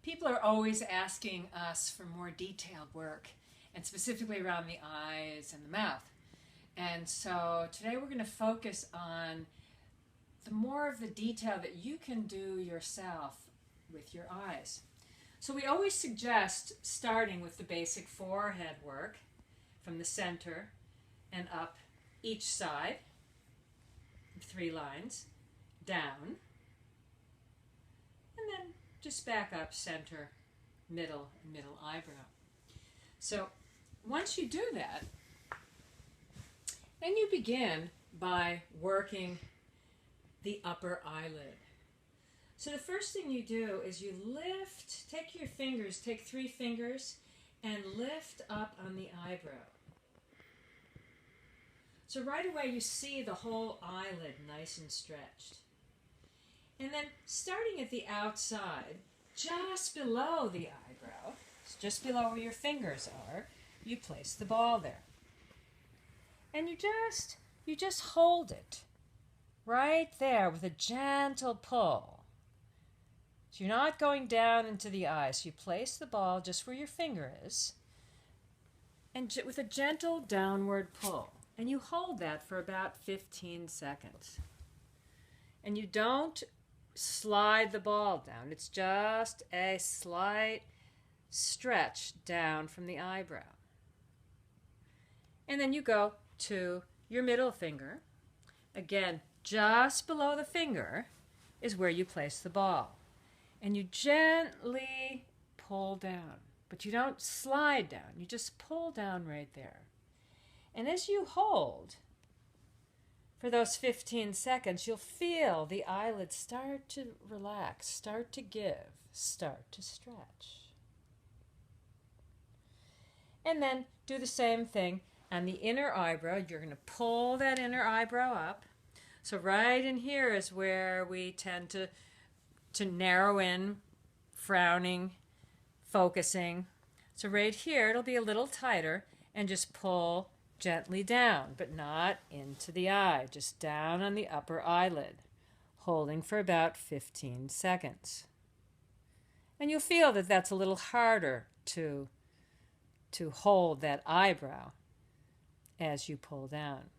People are always asking us for more detailed work, and specifically around the eyes and the mouth. And so today we're going to focus on the more of the detail that you can do yourself with your eyes. So we always suggest starting with the basic forehead work from the center and up each side, 3 lines, down, and then just back up, center, middle eyebrow. So once you do that, then you begin by working the upper eyelid. So the first thing you do is you lift, take your fingers, take 3 fingers, and lift up on the eyebrow. So right away you see the whole eyelid nice and stretched. And then starting at the outside, just below the eyebrow, just below where your fingers are, you place the ball there. And you just hold it right there with a gentle pull. So you're not going down into the eye. So you place the ball just where your finger is, and with a gentle downward pull. And you hold that for about 15 seconds. And you don't slide the ball down. It's just a slight stretch down from the eyebrow. And then you go to your middle finger. Again, just below the finger is where you place the ball. And you gently pull down. But you don't slide down. You just pull down right there. And as you hold for those 15 seconds, you'll feel the eyelids start to relax, start to give, start to stretch. And then do the same thing on the inner eyebrow. You're going to pull that inner eyebrow up. So right in here is where we tend to narrow in, frowning, focusing. So right here, it'll be a little tighter, and just pull gently down, but not into the eye, just down on the upper eyelid, holding for about 15 seconds. And you'll feel that that's a little harder to hold that eyebrow as you pull down.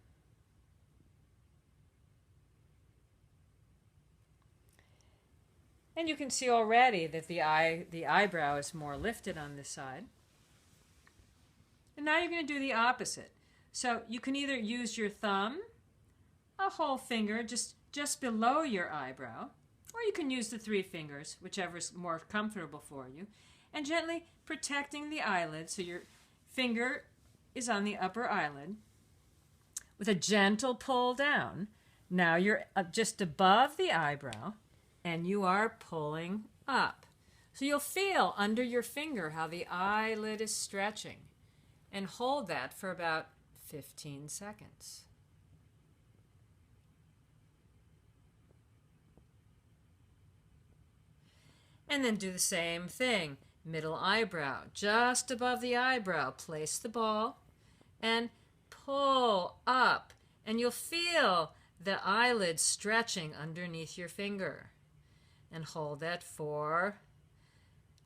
And you can see already that the eyebrow is more lifted on this side. And now you're going to do the opposite. So you can either use your thumb, a whole finger just below your eyebrow, or you can use the 3 fingers, whichever is more comfortable for you, and gently protecting the eyelid. So your finger is on the upper eyelid with a gentle pull down. Now you're just above the eyebrow, and you are pulling up. So you'll feel under your finger how the eyelid is stretching, and hold that for about 15 seconds. And then do the same thing. Middle eyebrow, just above the eyebrow, place the ball and pull up. And you'll feel the eyelid stretching underneath your finger. And hold that for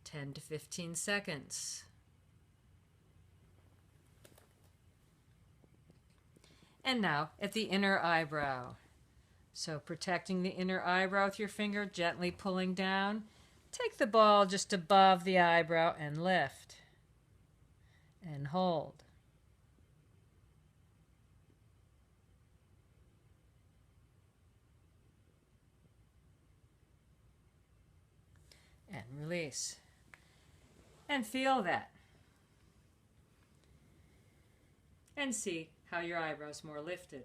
10 to 15 seconds. And now at the inner eyebrow. So protecting the inner eyebrow with your finger, gently pulling down. Take the ball just above the eyebrow and lift. And hold. And release. And feel that. And see how your eyebrow's more lifted.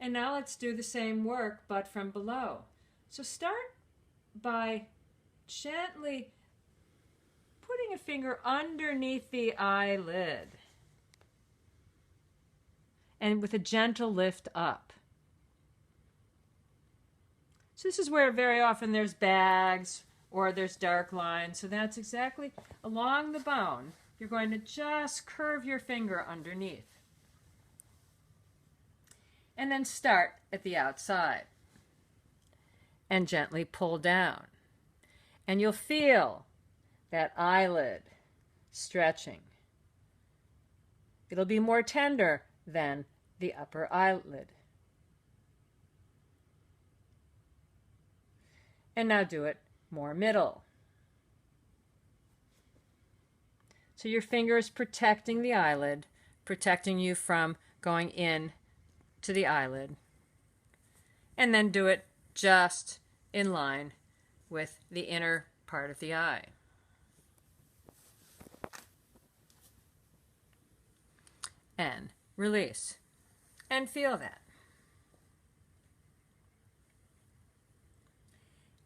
And now let's do the same work, but from below. So start by gently putting a finger underneath the eyelid and with a gentle lift up. So this is where very often there's bags or there's dark lines. So that's exactly along the bone. You're going to just curve your finger underneath. And then start at the outside and gently pull down. And you'll feel that eyelid stretching. It'll be more tender than the upper eyelid. And now do it more middle. So your finger is protecting the eyelid, protecting you from going in to the eyelid. And then do it just in line with the inner part of the eye. And release. And feel that.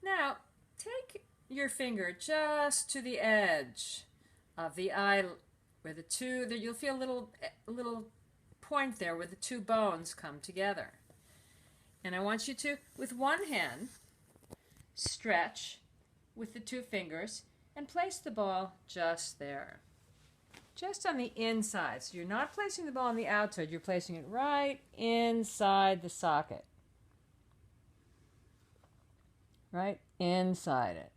Now, take your finger just to the edge of the eye where the two, you'll feel a little point there where the two bones come together. And I want you to, with one hand, stretch with the two fingers and place the ball just there. Just on the inside. So you're not placing the ball on the outside, you're placing it right inside the socket. Right inside it.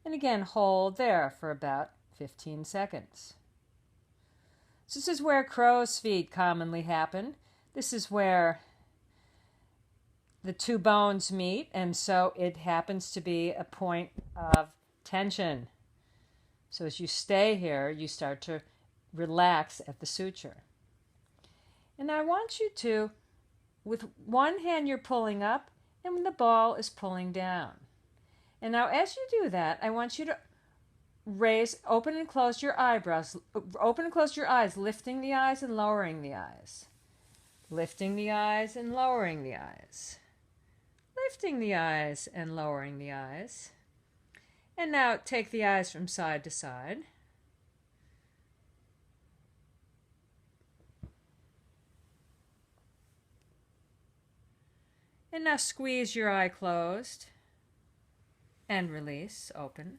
And again, hold there for about 15 seconds. So this is where crow's feet commonly happen. This is where the two bones meet, and so it happens to be a point of tension. So as you stay here, you start to relax at the suture. And I want you to, with one hand you're pulling up, and the ball is pulling down. And now as you do that, I want you to open and close your eyebrows, open and close your eyes, lifting the eyes and lowering the eyes. Lifting the eyes and lowering the eyes. Lifting the eyes and lowering the eyes. And now take the eyes from side to side. And now squeeze your eye closed and release, open.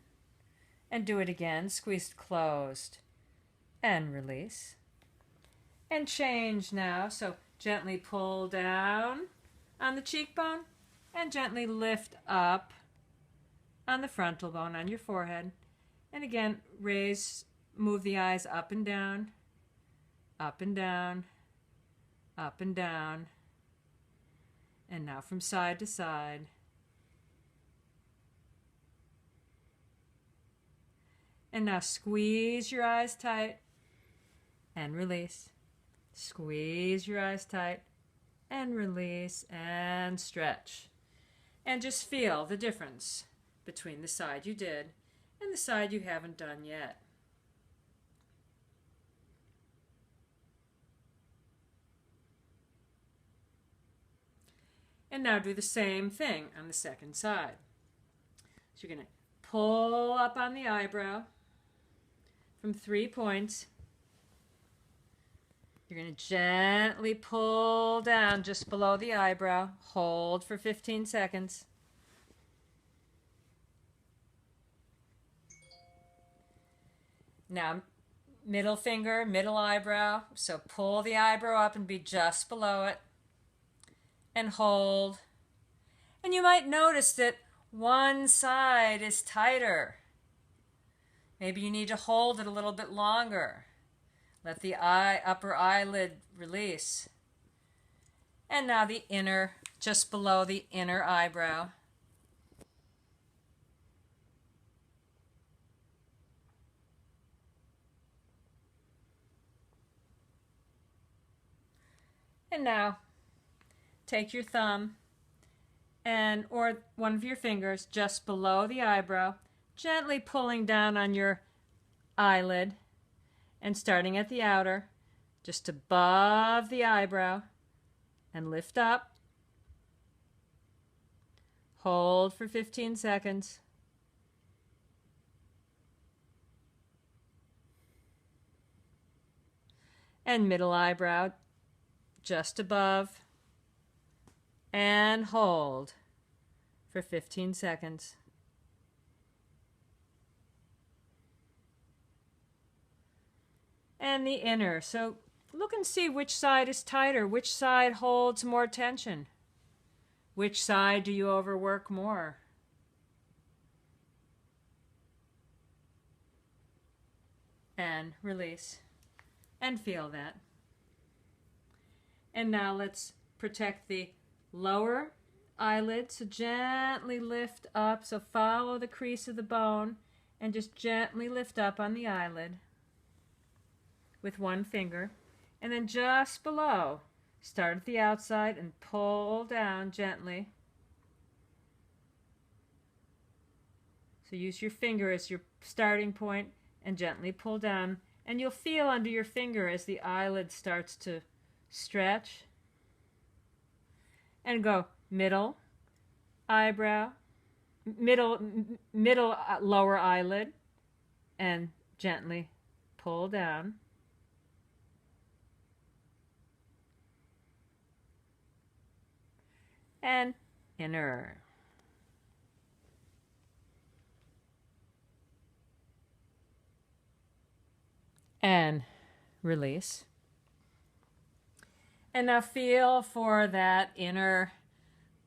And do it again, squeezed closed and release. And change now, so gently pull down on the cheekbone and gently lift up on the frontal bone on your forehead. And again, raise, move the eyes up and down, up and down, up and down. And now from side to side. And now squeeze your eyes tight and release. Squeeze your eyes tight and release and stretch. And just feel the difference between the side you did and the side you haven't done yet. And now do the same thing on the second side. So you're going to pull up on the eyebrow from 3 points. You're going to gently pull down just below the eyebrow. Hold for 15 seconds. Now, middle finger, middle eyebrow. So pull the eyebrow up and be just below it. And hold. And you might notice that one side is tighter. Maybe you need to hold it a little bit longer. Let the upper eyelid release. And now the inner, just below the inner eyebrow. And now take your thumb or one of your fingers just below the eyebrow, gently pulling down on your eyelid and starting at the outer, just above the eyebrow, and lift up. Hold for 15 seconds. And middle eyebrow just above. And hold for 15 seconds. And the inner. So look and see which side is tighter, which side holds more tension. Which side do you overwork more? And release. And feel that. And now let's protect the lower eyelid. So gently lift up. So follow the crease of the bone and just gently lift up on the eyelid with one finger. And then just below, start at the outside and pull down gently. So use your finger as your starting point and gently pull down. And you'll feel under your finger as the eyelid starts to stretch. And go middle eyebrow, middle lower eyelid, and gently pull down. And inner. And release. And now feel for that inner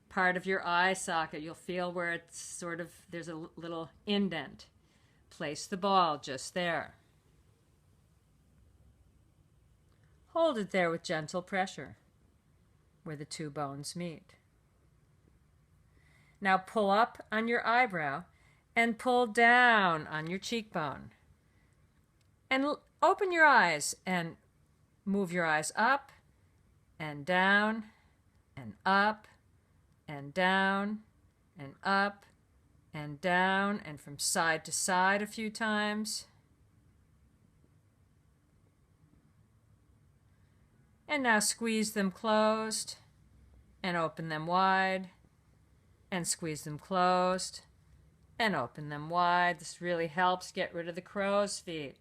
part of your eye socket. You'll feel where it's sort of, there's a little indent. Place the ball just there. Hold it there with gentle pressure where the two bones meet. Now pull up on your eyebrow and pull down on your cheekbone. And open your eyes and move your eyes up and down and up and down and up and down and from side to side a few times. And now squeeze them closed and open them wide and squeeze them closed and open them wide. This really helps get rid of the crow's feet.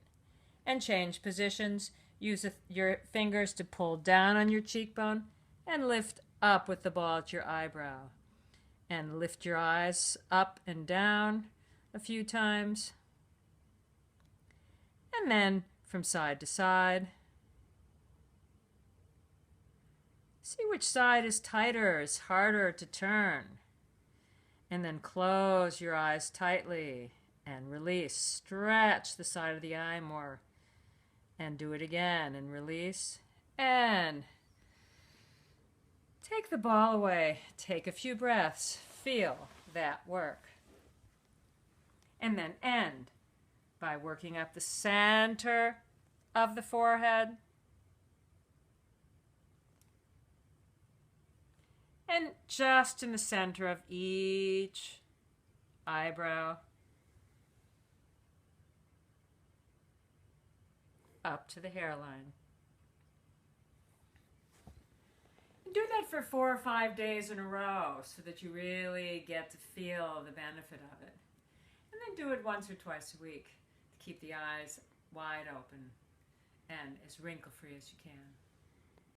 And change positions. Use your fingers to pull down on your cheekbone and lift up with the ball at your eyebrow. And lift your eyes up and down a few times. And then from side to side. See which side is tighter, is harder to turn. And then close your eyes tightly and release. Stretch the side of the eye more. And do it again and release. And take the ball away. Take a few breaths. Feel that work. And then end by working up the center of the forehead. And just in the center of each eyebrow. Up to the hairline. Do that for 4 or 5 days in a row so that you really get to feel the benefit of it. And then do it once or twice a week to keep the eyes wide open and as wrinkle-free as you can.